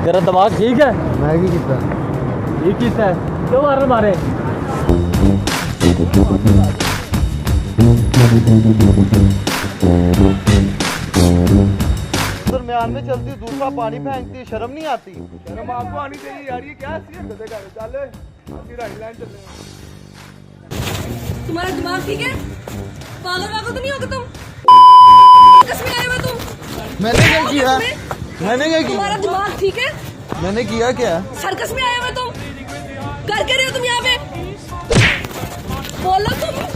तेरा दिमाग ठीक है? मैं की कितना ठीक है क्यों मार मारे? दरम्यान में चलती दूसरा पानी फेंकती, शर्म नहीं आती? शर्म आपको आनी चाहिए यार, ये क्या चल लाइन चल। तुम्हारा दिमाग ठीक है? पागल वागल तो नहीं होगे तुम? कसम आए हुए तुम? मैंने क्या किया? मैंने क्या किया? तुम्हारा दिमाग ठीक है? मैंने किया क्या? सर्कस में आए हुए तुम? कर रहे हो तुम यहाँ पे? बोलो तुम।